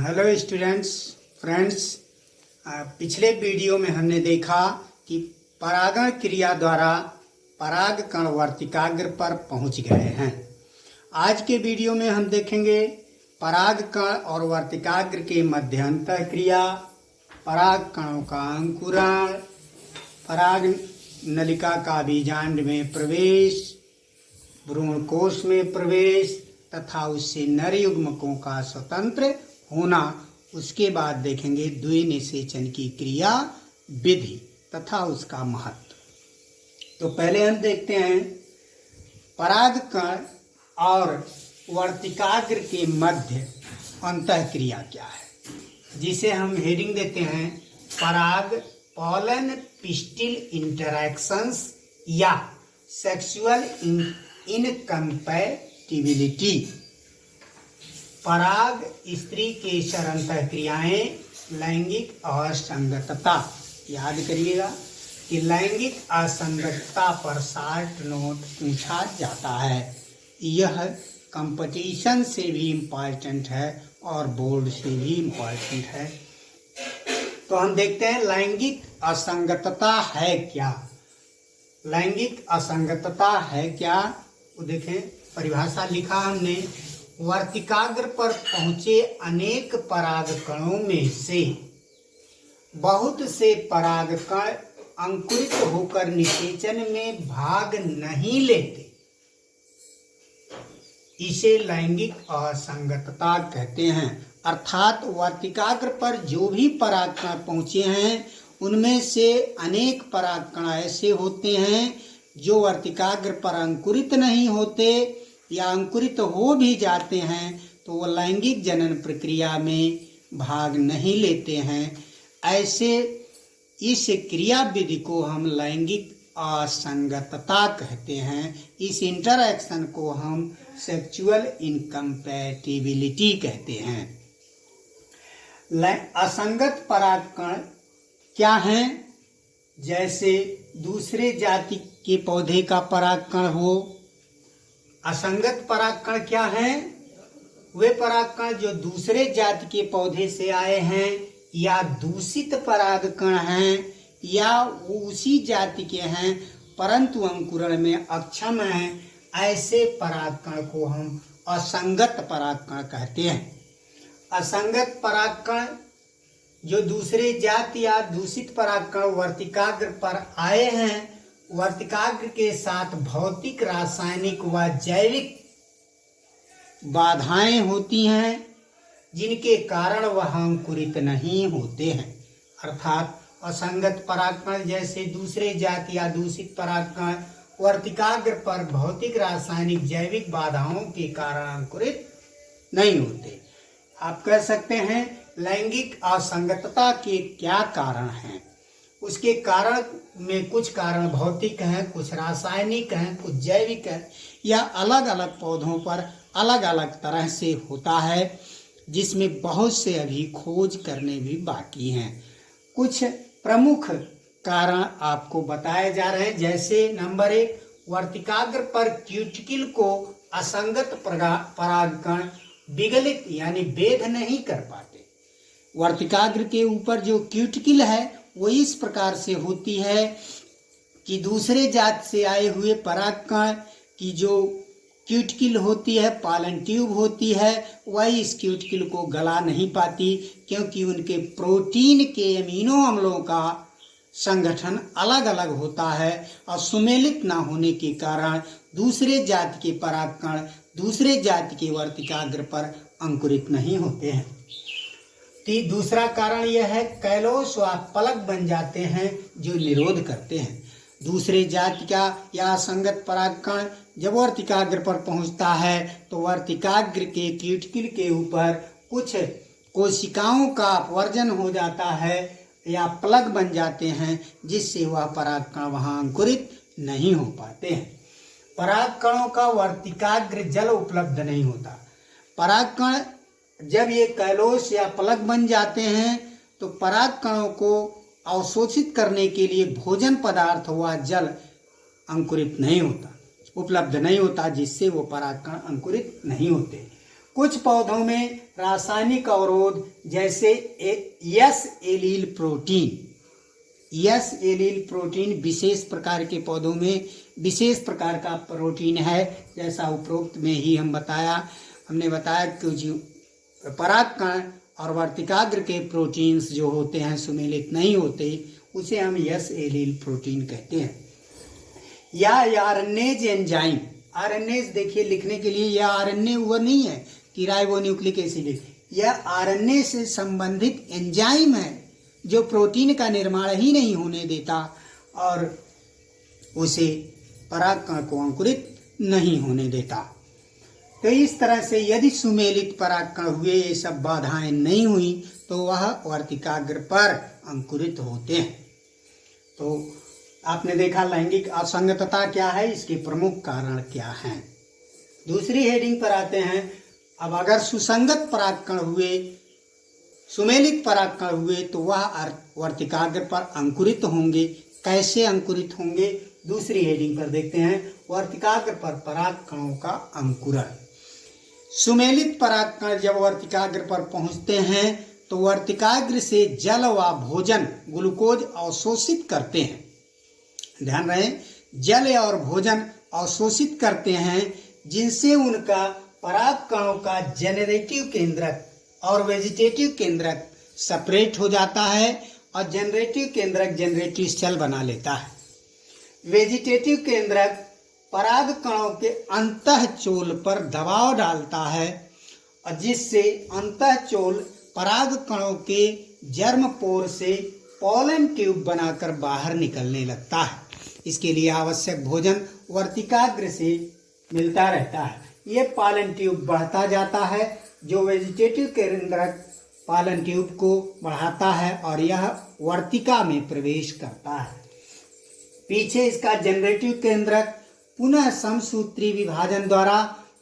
Hello students friends. पिछले video में हमने देखा कि परागण क्रिया द्वारा परागकण वर्तिकाग्र पर पहुंच गए हैं। आज के वीडियो में हम देखेंगे परागकण और वर्तिकाग्र के मध्य अंतर क्रिया, परागकणों का अंकुरण, पराग नलिका का बीजांड में प्रवेश, भ्रूण कोश में प्रवेश तथा उससे नर युग्मकों का स्वतंत्र होना। उसके बाद देखेंगे द्विनिषेचन की क्रिया विधि तथा उसका महत्व। तो पहले हम देखते हैं परागकण और वर्तिकाग्र के मध्य अंतःक्रिया क्या है, जिसे हम हेडिंग देते हैं पराग पॉलन पिस्टिल इंटरैक्शंस या सेक्सुअल इनकम्पैटिबिलिटी। पराग स्त्री केशर अंतःक्रियाएं, लैंगिक असंगतता। याद करिएगा कि लैंगिक असंगतता पर शॉर्ट नोट पूछा जाता है। यह कंपटीशन से भी इम्पॉर्टेंट है और बोर्ड से भी इम्पॉर्टेंट है। तो हम देखते हैं लैंगिक असंगतता है क्या। लैंगिक असंगतता है क्या, वो देखें। परिभाषा लिखा हमने, वर्तिकाग्र पर पहुंचे अनेक परागकणों में से बहुत से परागकण अंकुरित होकर निषेचन में भाग नहीं लेते। इसे लैंगिक असंगतता कहते हैं। अर्थात वर्तिकाग्र पर जो भी परागकण पहुंचे हैं उनमें से अनेक परागकण ऐसे होते हैं जो वर्तिकाग्र पर अंकुरित नहीं होते या अंकुरित हो भी जाते हैं तो वो लैंगिक जनन प्रक्रिया में भाग नहीं लेते हैं। ऐसे इस क्रिया विधि को हम लैंगिक असंगतता कहते हैं। इस इंटरैक्शन को हम सेक्सुअल इनकम्पैटिबिलिटी कहते हैं। असंगत परागकण क्या हैं? जैसे दूसरे जाति के पौधे का परागकण हो। असंगत परागकण क्या हैं? वे परागकण जो दूसरे जाति के पौधे से आए हैं या दूषित परागकण हैं या वो उसी जाति के हैं परंतु अंकुरण में अक्षम हैं। ऐसे परागकण को हम असंगत परागकण कहते हैं। असंगत परागकण जो दूसरे जाति या दूषित परागकण वर्तिकाग्र पर आए हैं, वर्तिकाग्र के साथ भौतिक, रासायनिक व जैविक बाधाएं होती हैं जिनके कारण वह अंकुरित नहीं होते हैं। अर्थात असंगत परागकण जैसे दूसरे जाति या दूषित परागकण वर्तिकाग्र पर भौतिक, रासायनिक, जैविक बाधाओं के कारण अंकुरित नहीं होते। आप कह सकते हैं लैंगिक असंगतता के क्या कारण हैं। उसके कारण में कुछ कारण भौतिक हैं, कुछ रासायनिक हैं, कुछ जैविक हैं, या अलग अलग पौधों पर अलग अलग तरह से होता है, जिसमें बहुत से अभी खोज करने भी बाकी हैं। कुछ प्रमुख कारण आपको बताए जा रहे हैं। जैसे नंबर 1, वर्तिकाग्र पर क्यूटिकल को असंगत परागकण विगलित यानी भेद नहीं कर पाते। वर्तिकाग्र के ऊपर जो क्यूटिकल है वो इस प्रकार से होती है कि दूसरे जात से आए हुए परागकण की जो क्यूटिकल होती है, पालन ट्यूब होती है, वह इस क्यूटिकल को गला नहीं पाती क्योंकि उनके प्रोटीन के अमीनो अम्लों का संगठन अलग अलग होता है और सुमेलित ना होने के कारण दूसरे जाति के परागकण दूसरे जाति के वर्तिकाग्र पर अंकुरित नहीं होते हैं। दूसरा कारण यह है कैलोस व पलक बन जाते हैं जो निरोध करते हैं। दूसरे जाति का या असंगत परागकण जब वर्तिकाग्र पर पहुंचता है तो वर्तिकाग्र के क्यूटिकल के ऊपर कुछ कोशिकाओं का अपवर्जन हो जाता है या प्लग बन जाते हैं, जिससे वह परागकण वहां अंकुरित नहीं हो पाते हैं। परागकणों का वर्तिकाग्र जल उपलब्ध नहीं होता। परागकण जब ये कैलोस या प्लग बन जाते हैं तो परागकणों को अवशोषित करने के लिए भोजन पदार्थ हुआ जल अंकुरित नहीं होता, उपलब्ध नहीं होता, जिससे वो परागकण अंकुरित नहीं होते। कुछ पौधों में रासायनिक अवरोध जैसे यस एलील प्रोटीन विशेष प्रकार के पौधों में विशेष प्रकार का प्रोटीन है, जैसा उपरोक्त में ही हमने बताया कि परागकण और वर्तिकाग्र के प्रोटीन्स जो होते हैं सुमेलित नहीं होते, उसे हम यस एलील प्रोटीन कहते हैं। या आरएनएज एंजाइम, आरएनएज देखिए लिखने के लिए, यह आरएनए वो नहीं है कि राइबोन्यूक्लिक एसिड, यह आरएनए से संबंधित एंजाइम है जो प्रोटीन का निर्माण ही नहीं होने देता और उसे परागकण को अंकुरित नहीं होने देता। तो इस तरह से यदि सुमेलित परागकण हुए, ये सब बाधाएं नहीं हुई, तो वह वर्तिकाग्र पर अंकुरित होते हैं। तो आपने देखा लैंगिक असंगतता क्या है, इसके प्रमुख कारण क्या हैं। दूसरी हेडिंग पर आते हैं। अब अगर सुसंगत परागकण हुए, सुमेलित परागकण हुए, तो वह वर्तिकाग्र पर अंकुरित होंगे। कैसे अंकुरित होंगे, दूसरी हेडिंग पर देखते हैं। वर्तिकाग्र पर परागकणों का अंकुरण। सुमेलित परागकण जब वर्तिकाग्र पर पहुंचते हैं तो वर्तिकाग्र से जल व भोजन ग्लूकोज अवशोषित करते हैं। ध्यान रहे, जल और भोजन अवशोषित करते हैं, जिनसे उनका परागकणों का जेनरेटिव केंद्रक और वेजिटेटिव केंद्रक सेपरेट हो जाता है और जनरेटिव केंद्रक जनरेटिव सेल बना लेता है। वेजिटेटिव केंद्रक परागकणों के अंतःचोल पर दबाव डालता है और जिससे अंतःचोल परागकणों के जर्म पोर से पॉलन ट्यूब बनाकर बाहर निकलने लगता है। इसके लिए आवश्यक भोजन वर्तिकाग्र से मिलता रहता है। ये पॉलन ट्यूब बढ़ता जाता है, जो वेजिटेटिव केंद्रक पॉलन ट्यूब को बढ़ाता है और यह वर्तिका में प्रवेश करता है। पीछे इसका जनरेटिव केंद्रक पुनः समसूत्री विभाजन द्वारा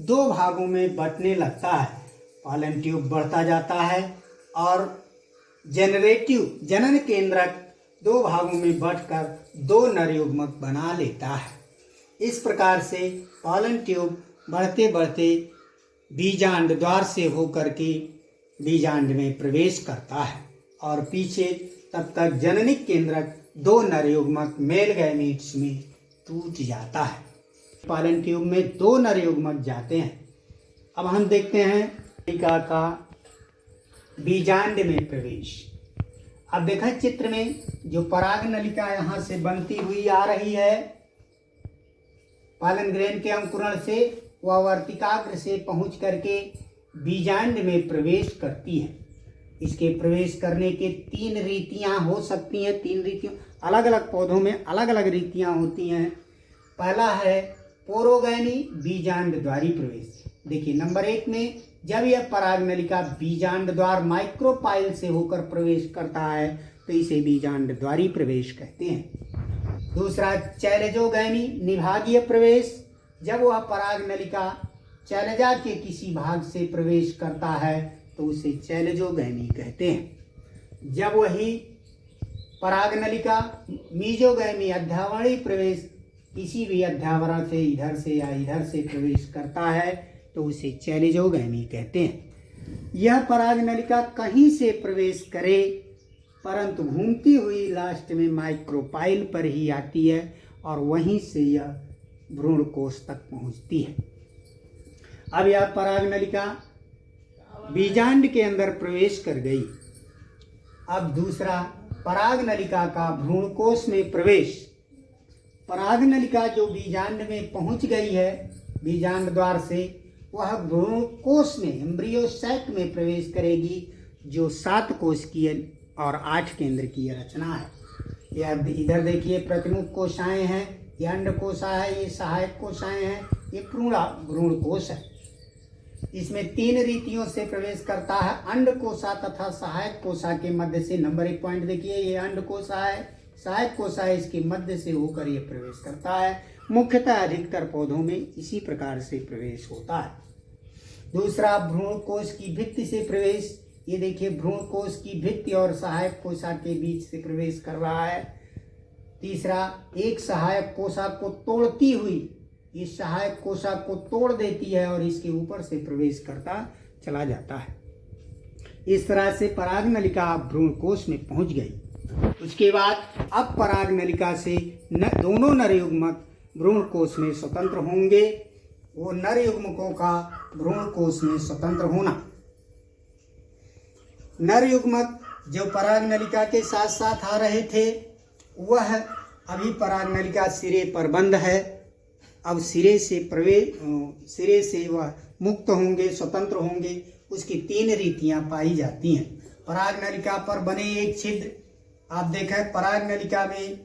दो भागों में बंटने लगता है। पॉलन ट्यूब बढ़ता जाता है और जनरेटिव जनन केंद्रक दो भागों में बंटकर दो नर युग्मक बना लेता है। इस प्रकार से पॉलन ट्यूब बढ़ते बढ़ते बीजांड द्वार से होकर के बीजांड में प्रवेश करता है और पीछे तब तक जननिक केंद्रक दो नर युग्मक मेल गैमीट्स में टूट जाता है। पॉलन ट्यूब में दो नर युग्मक जाते हैं। अब हम देखते हैं नलिका का बीजांड में प्रवेश। अब देखा चित्र में जो पराग नलिका यहाँ से बनती हुई आ रही है पॉलन ग्रेन के अंकुरण से, वह वर्तिकाग्र से पहुंच करके बीजांड में प्रवेश करती है। इसके प्रवेश करने के तीन रीतियां हो सकती हैं। तीन रीतियां अलग अलग पौधों में अलग अलग रीतियां होती हैं। पहला है पोरोगैनी बीजांड द्वारी प्रवेश। देखिए नंबर 1 में जब यह पराग नलिका बीजांड द्वार माइक्रोपाइल से होकर प्रवेश करता है तो इसे बीजांड द्वारी प्रवेश कहते हैं। दूसरा चैलेजोगैनी निभागीय प्रवेश। जब वह पराग नलिका चैलेजा के किसी भाग से प्रवेश करता है तो उसे चैलेजोगैनी कहते हैं। जब वही पराग नलिका मीजोगैमी अध्यावरणी प्रवेश किसी भी अध्यावरण से इधर से या इधर से प्रवेश करता है तो उसे चैलेजोगैमी कहते हैं। यह पराग नलिका कहीं से प्रवेश करे परंतु घूमती हुई लास्ट में माइक्रोपाइल पर ही आती है और वहीं से यह भ्रूण कोष तक पहुंचती है। अब यह पराग नलिका बीजांड के अंदर प्रवेश कर गई। अब दूसरा पराग नलिका का भ्रूण कोष में प्रवेश। पराग नलिका जो बीजांड में पहुंच गई है बीजांड द्वार से, वह भ्रूण कोष में एम्ब्रियो सैक में प्रवेश करेगी जो 7 कोश की और 8 केंद्र की रचना है। यह इधर देखिए प्रतिमुख कोशाएं हैं, यह अंड कोशा है, ये सहायक कोशाएं हैं, ये भ्रूण कोश है। इसमें 3 रीतियों से प्रवेश करता है। अंड कोशा तथा सहायक कोशा के मध्य से, नंबर 1 पॉइंट देखिए, ये अंड कोशा है, सहायक कोशा है, इसके मध्य से होकर ये प्रवेश करता है। मुख्यतः अधिकतर पौधों में इसी प्रकार से प्रवेश होता है। दूसरा भ्रूण कोश की भित्ति से प्रवेश। ये देखिए भ्रूण कोश की भित्ति और सहायक कोशा के बीच से प्रवेश कर रहा है। तीसरा एक सहायक कोशा को तोड़ती हुई इस सहायक कोशिका को तोड़ देती है और इसके ऊपर से प्रवेश करता चला जाता है। इस तरह से पराग नलिका भ्रूण कोश में पहुंच गई। उसके बाद अब पराग नलिका से दोनों नर युग्मक भ्रूण कोश में स्वतंत्र होंगे। वो नर युग्मकों का भ्रूण कोश में स्वतंत्र होना। नर युग्मक जो पराग नलिका के साथ साथ आ रहे थे वह अभी पराग नलिका सिरे पर बंद है। अब सिरे से वह मुक्त होंगे, स्वतंत्र होंगे। उसकी 3 रीतियां पाई जाती हैं। पराग नलिका पर बने एक छिद्र, आप देखें पराग नलिका में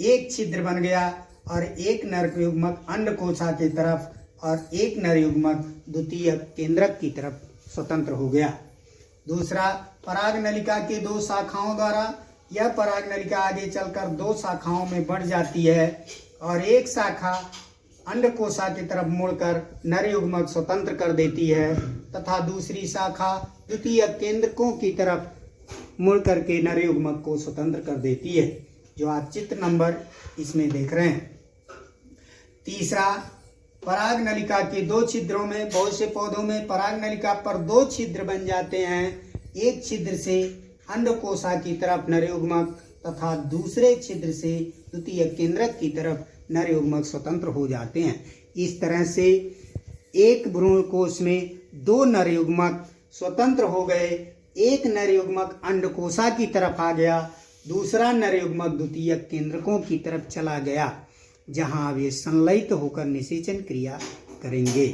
एक छिद्र बन गया और एक नर युग्मक अंडकोशा की तरफ और एक नर युग्मक द्वितीय केंद्रक की तरफ स्वतंत्र हो गया। दूसरा, पराग नलिका के 2 शाखाओं द्वारा यह पराग नलिका आगे चलकर 2 शाखाओं में बढ़ जाती है और एक शाखा अंडकोशा की तरफ मुड़कर नर युग्मक स्वतंत्र कर देती है तथा दूसरी शाखा द्वितीय केंद्रकों की तरफ मुड़ करके नर युग्मक को स्वतंत्र कर देती है, जो आप चित्र नंबर इसमें देख रहे हैं। तीसरा, पराग नलिका के 2 छिद्रों में बहुत से पौधों में पराग नलिका पर 2 छिद्र बन जाते हैं। एक छिद्र से अंडकोशा की तरफ नर युग्मक तथा दूसरे छिद्र से द्वितीय केंद्रक की तरफ नर युग्मक स्वतंत्र हो जाते हैं। इस तरह से एक भ्रूण कोश में 2 नर युग्मक स्वतंत्र हो गए। एक नर युग्मक अंडकोशा की तरफ आ गया, दूसरा नर युग्मक द्वितीय केंद्रकों की तरफ चला गया, जहां वे संलयित होकर निषेचन क्रिया करेंगे।